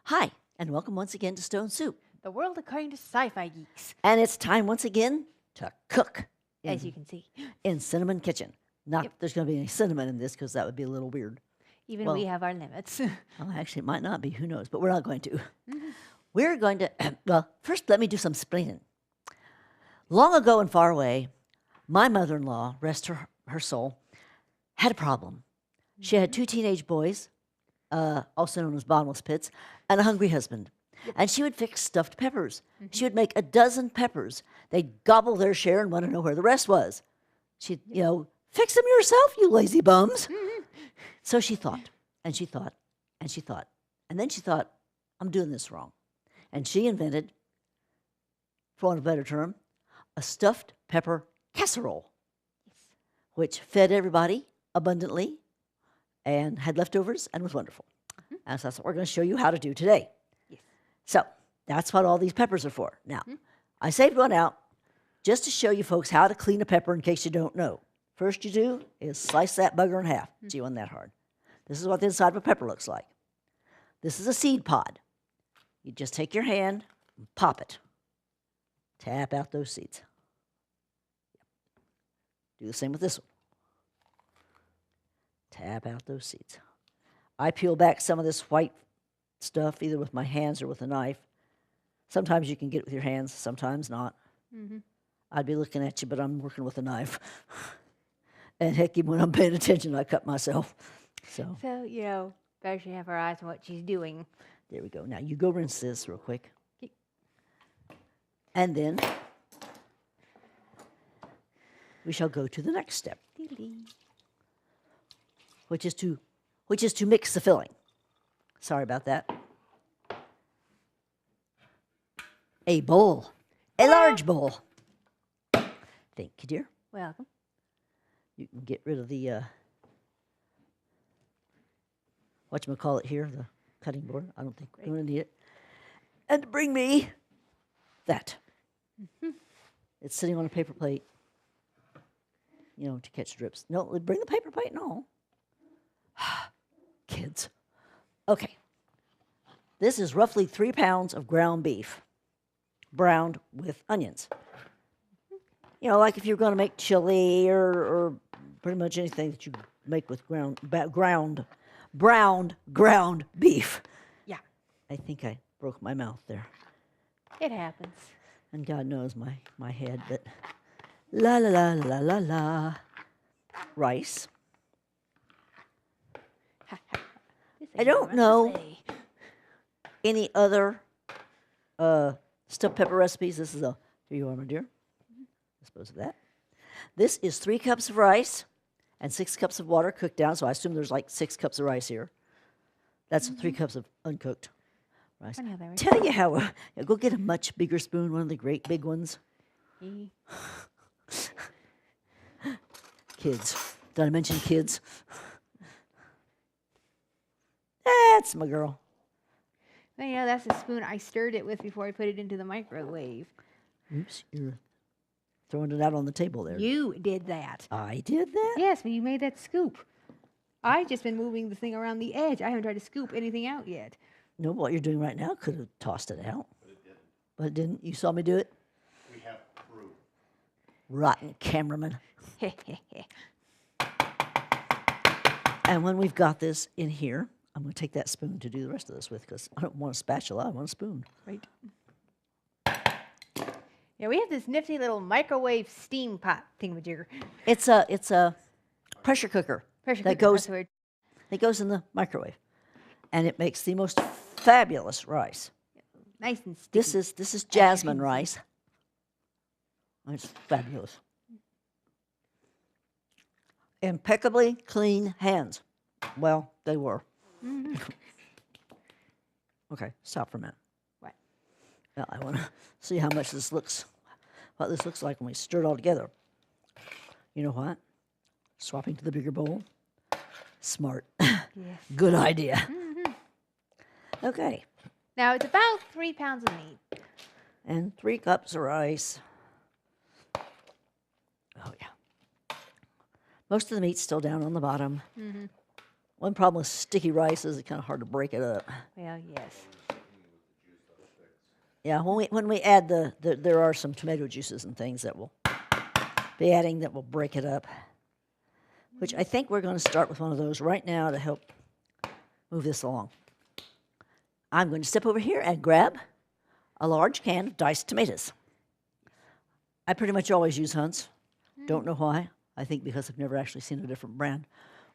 Hi, and welcome once again to Stone Soup. The world according to sci-fi geeks, And it's time once again to cook as you can see. in Cinnamon Kitchen. Not that there's going to be any cinnamon in this because that would be a little weird. Even Well- we have our limits. Well, actually, it might not be. Who knows? But we're not going to. We're going to, well, first let me do some explaining. Long ago and far away, my mother-in-law, rest her soul, had a problem. She had two teenage boys, also known as bottomless pits, and a hungry husband. And she would fix stuffed peppers. She would make a dozen peppers. They'd gobble their share and want to know where the rest was. She'd, fix them yourself, you lazy bums. So she thought, and she thought, and she thought. And then she thought, I'm doing this wrong. And she invented, for want of a better term, a stuffed pepper casserole, which fed everybody abundantly and had leftovers and was wonderful. And so that's what we're going to show you how to do today. Yes. So that's what all these peppers are for. Now, I saved one out just to show you folks how to clean a pepper in case you don't know. First you do is slice that bugger in half. Gee, wasn't that hard. This is what the inside of a pepper looks like. This is a seed pod. You just take your hand and pop it. Tap out those seeds. Do the same with this one. Tap out those seeds. I peel back some of this white stuff either with my hands or with a knife. Sometimes you can get it with your hands, sometimes not. I'd be looking at you, but I'm working with a knife. And heck, even when I'm paying attention, I cut myself. So better she have her eyes on what she's doing. there we go. Now you go rinse this real quick. And then we shall go to the next step, which is to mix the filling. Sorry about that. A bowl, a large bowl. Thank you, dear. Welcome. You can get rid of the whatchamacallit here, the cutting board. I don't think we're going to need it. And bring me that. It's sitting on a paper plate, to catch drips. No, bring the paper plate. No. Kids. Okay. This is roughly 3 pounds of ground beef, browned with onions. Like if you're going to make chili or pretty much anything that you make with browned ground beef. Yeah. I think I broke my mouth there. It happens. And God knows my head, but la la la la la la. Rice. I don't know any other stuffed pepper recipes. This is here you are, my dear. Dispose of that. This is 3 cups of rice and 6 cups of water cooked down. So I assume there's like 6 cups of rice here. That's 3 cups of uncooked rice. Funny how that works. Tell you how. Go get a much bigger spoon, one of the great big ones. Kids. Did I mention kids? That's my girl. Well, that's the spoon I stirred it with before I put it into the microwave. Oops, you're throwing it out on the table there. You did that. I did that? Yes, when you made that scoop. I've just been moving the thing around the edge. I haven't tried to scoop anything out yet. No, what you're doing right now could have tossed it out. But it didn't. You saw me do it? We have proof. Rotten cameraman. And when we've got this in here, I'm going to take that spoon to do the rest of this with because I don't want a spatula. I want a spoon. Right. Yeah, we have this nifty little microwave steam pot thingamajigger. It's a pressure cooker. Pressure that cooker, goes that's the word. It goes in the microwave, and it makes the most fabulous rice. Nice and sticky. This is jasmine rice. It's fabulous. Impeccably clean hands. Well, they were. Okay, stop for a minute. What? Now I want to see what this looks like when we stir it all together. You know what? Swapping to the bigger bowl. Smart. Yes. Good idea. Okay. Now, it's about 3 pounds of meat. And 3 cups of rice. Oh, yeah. Most of the meat's still down on the bottom. One problem with sticky rice is it's kind of hard to break it up. Well, yes. Yeah, when we add there are some tomato juices and things that we'll be adding that will break it up. Which I think we're going to start with one of those right now to help move this along. I'm going to step over here and grab a large can of diced tomatoes. I pretty much always use Hunt's. Don't know why. I think because I've never actually seen a different brand,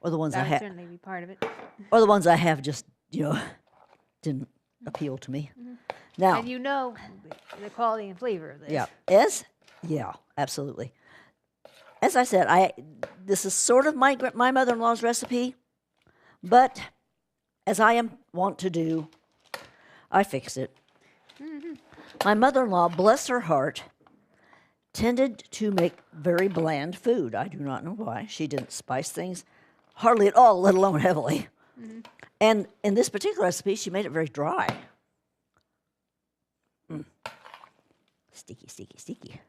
or the ones That I would have, certainly be part of it. or the ones I have just didn't appeal to me. Now, And you know the quality and flavor of this. yeah, absolutely. As I said, this is sort of my mother-in-law's recipe, but as I am wont to do, I fixed it. My mother-in-law, bless her heart, tended to make very bland food. I do not know why. She didn't spice things hardly at all, let alone heavily. And in this particular recipe, she made it very dry. Sticky, sticky, sticky.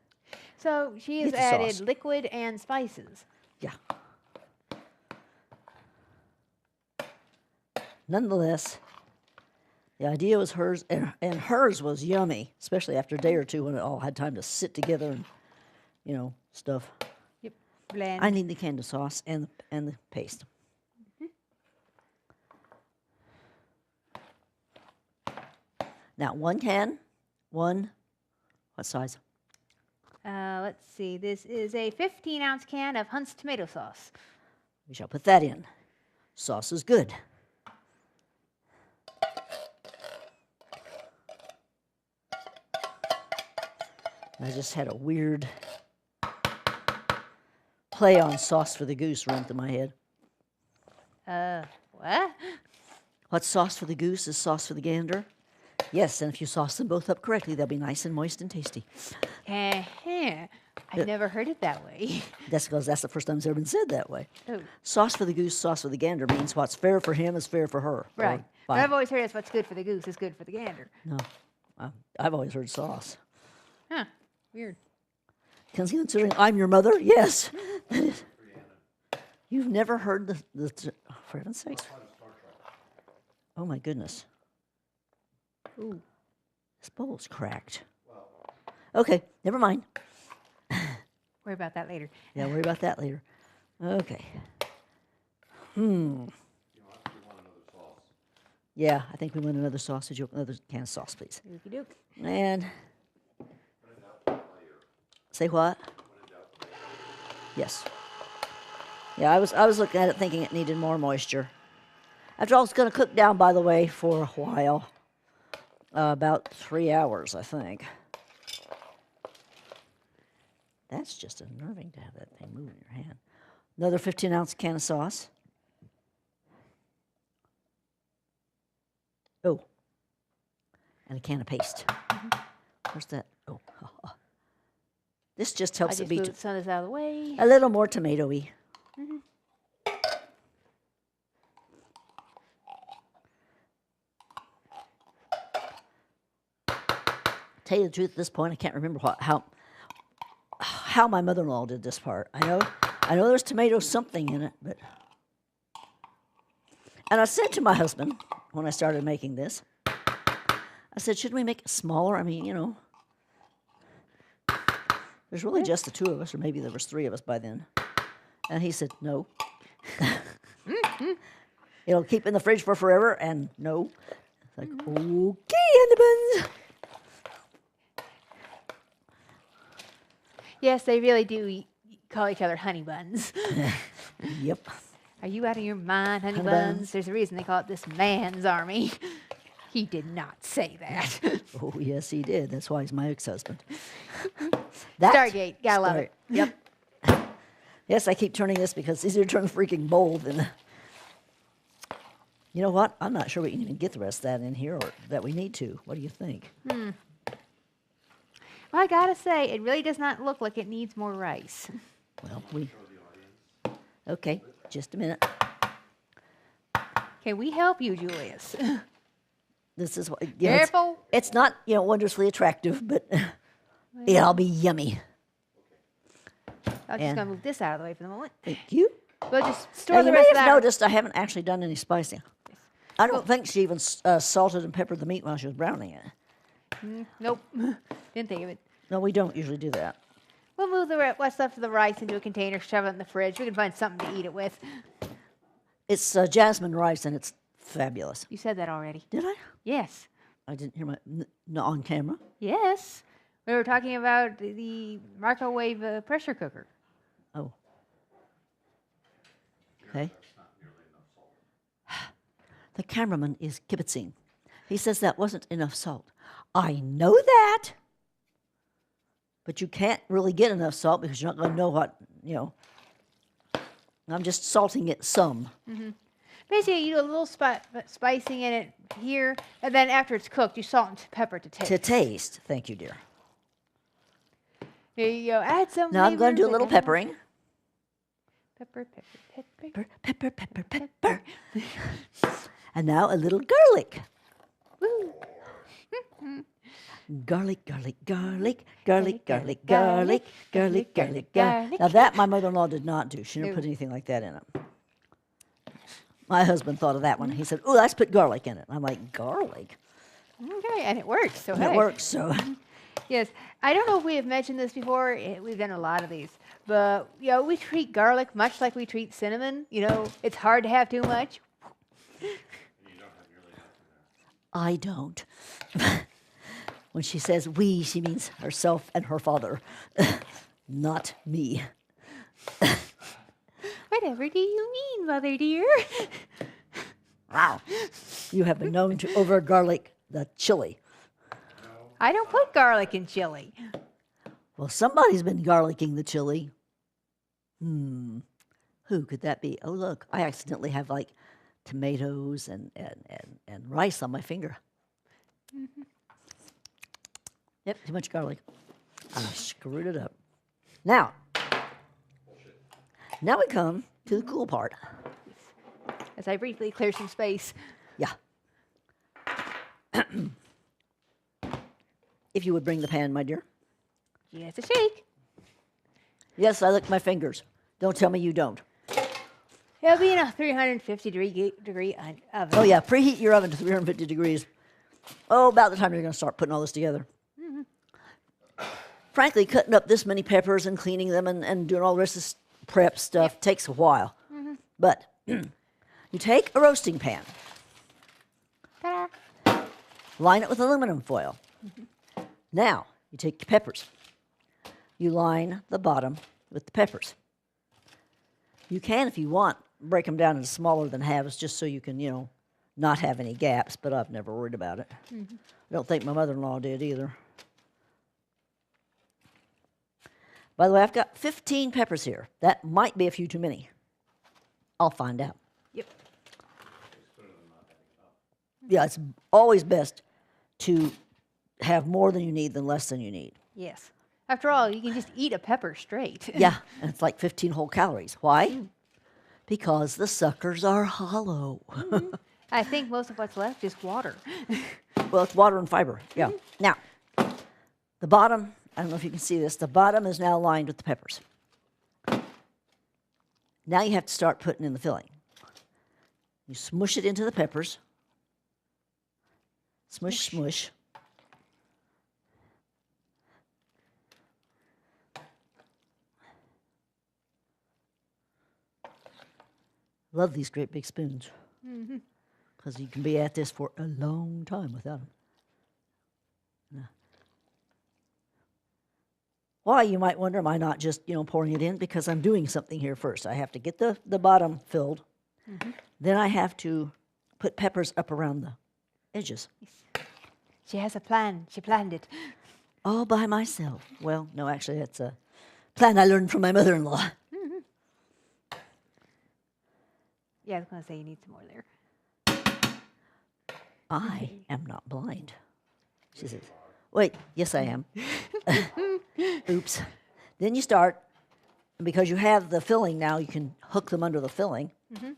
So she has Get the added sauce. liquid and spices. Yeah. Nonetheless, the idea was hers, and hers was yummy, especially after a day or two when it all had time to sit together and, stuff. Yep. Blend. I need the canned sauce and the paste. Now, one can, what size? Let's see. This is a 15-ounce can of Hunt's tomato sauce. We shall put that in. Sauce is good. I just had a weird play on sauce for the goose run through my head. What? What's sauce for the goose is sauce for the gander. Yes, and if you sauce them both up correctly, they'll be nice and moist and tasty. I've never heard it that way. That's because that's the first time it's ever been said that way. Oh. Sauce for the goose, sauce for the gander means what's fair for him is fair for her. Right. Or But vice- I've always heard it's what's good for the goose is good for the gander. No, I've always heard sauce. Huh. Weird. Considering I'm your mother, yes. That is. You've never heard for heaven's sakes. Oh my goodness. Ooh. This bowl's cracked. Okay, never mind. Worry about that later. Yeah, worry about that later. Okay. Yeah, I think we want another sausage, another can of sauce, please. Okey doke. And say what? Yes. Yeah, I was looking at it thinking it needed more moisture. After all, it's going to cook down, by the way, for a while. About 3 hours, I think. That's just unnerving to have that thing move in your hand. Another 15-ounce can of sauce. Oh. And a can of paste. Where's that? Oh. This just I helps just it moved some of this out of the way. a little more tomatoey. Tell you the truth, at this point, I can't remember how my mother-in-law did this part. I know there's tomato something in it, but. And I said to my husband when I started making this, I said, should we make it smaller? I mean, there's really just the two of us, or maybe there was 3 of us by then. And he said, no. It'll keep in the fridge for forever, and no. It's like, okay, Annabans. Yes, they really do call each other honey buns. Yep. Are you out of your mind, honey Honey buns? buns. There's a reason they call it this man's army. He did not say that. Oh, yes, he did. That's why he's my ex-husband. Stargate, gotta love it. Yep. Yes, I keep turning this because it's easier to turn the freaking bowl than. You know what? I'm not sure we can even get the rest of that in here, or that we need to. What do you think? Well, I gotta say, it really does not look like it needs more rice. Well, Okay, just a minute. Can we help you, Julius? This is what. Careful. It's not wonderfully attractive, but it'll be yummy. I'm just And- gonna move this out of the way for the moment. Thank you. We'll just Now, store you the may rest of have that. noticed I haven't actually done any spicing. I don't think she even salted and peppered the meat while she was browning it. Nope. Didn't think of it. No, we don't usually do that. We'll move what's left of the rice into a container, shove it in the fridge. We can find something to eat it with. It's jasmine rice, and it's fabulous. You said that already. Did I? Yes. I didn't hear not on camera. Yes. We were talking about the microwave pressure cooker. Oh. Okay. The cameraman is kibitzing. He says that wasn't enough salt. I know that. But you can't really get enough salt because you're not going to know what, I'm just salting it some. Basically, you do a little spicing in it here, and then after it's cooked, you salt and pepper to taste. To taste. Thank you, dear. Here you go. Add some Now I'm going to do a little flavors. peppering. Pepper, pepper, pepper. Pepper, pepper, pepper, pepper. And now a little garlic. Woo. Garlic, garlic, garlic, garlic, garlic, garlic, garlic, garlic, garlic. Now that my mother-in-law did not do. She didn't put anything like that in it. My husband thought of that one. He said, "Oh, let's put garlic in it." I'm like, garlic? Okay, and it works. So And hey. it works, so. Yes, I don't know if we have mentioned this before. We've done a lot of these, but we treat garlic much like we treat cinnamon. It's hard to have too much. I don't. When she says we, she means herself and her father, not me. Whatever do you mean, Mother dear? Wow. You have been known to over-garlic the chili. I don't put garlic in chili. Well, somebody's been garlicking the chili. Who could that be? Oh, look, I accidentally have like tomatoes and rice on my finger. Yep, too much garlic. I screwed it up. Now we come to the cool part. As I briefly clear some space. Yeah. If you would bring the pan, my dear. Yes, a shake. Yes, I lick my fingers. Don't tell me you don't. It'll be in a 350 degree oven. Oh, yeah, preheat your oven to 350 degrees. Oh, about the time you're going to start putting all this together. Frankly, cutting up this many peppers and cleaning them and doing all the rest of this prep stuff takes a while. But you take a roasting pan, Ta-da. line it with aluminum foil. Now, you take your peppers. You line the bottom with the peppers. You can, if you want, break them down into smaller than halves just so you can, not have any gaps, but I've never worried about it. I don't think my mother-in-law did either. By the way, I've got 15 peppers here. That might be a few too many. I'll find out. Yep. Yeah, it's always best to have more than you need than less than you need. Yes. After all, you can just eat a pepper straight. Yeah, and it's like 15 whole calories. Why? Because the suckers are hollow. I think most of what's left is water. Well, it's water and fiber. Yeah. Now, the bottom, I don't know if you can see this, the bottom is now lined with the peppers. Now you have to start putting in the filling. You smush it into the peppers. Smush, smush. Love these great big spoons. Because you can be at this for a long time without them. Yeah. Why, you might wonder, am I not just, pouring it in? Because I'm doing something here first. I have to get the bottom filled. Then I have to put peppers up around the edges. She has a plan. She planned it. All by myself. Well, no, actually, that's a plan I learned from my mother-in-law. Yeah, I was going to say you need some more there. I am not blind. She says, wait, yes, I am. Oops. Then you start, and because you have the filling now, you can hook them under the filling. So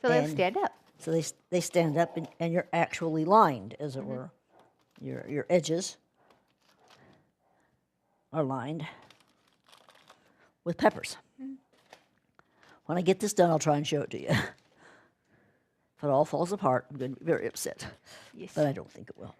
they'll And- stand up. So they stand up, and you're actually lined, as it were. Your edges are lined with peppers. When I get this done, I'll try and show it to you. If it all falls apart, I'm going to be very upset. Yes. But I don't think it will.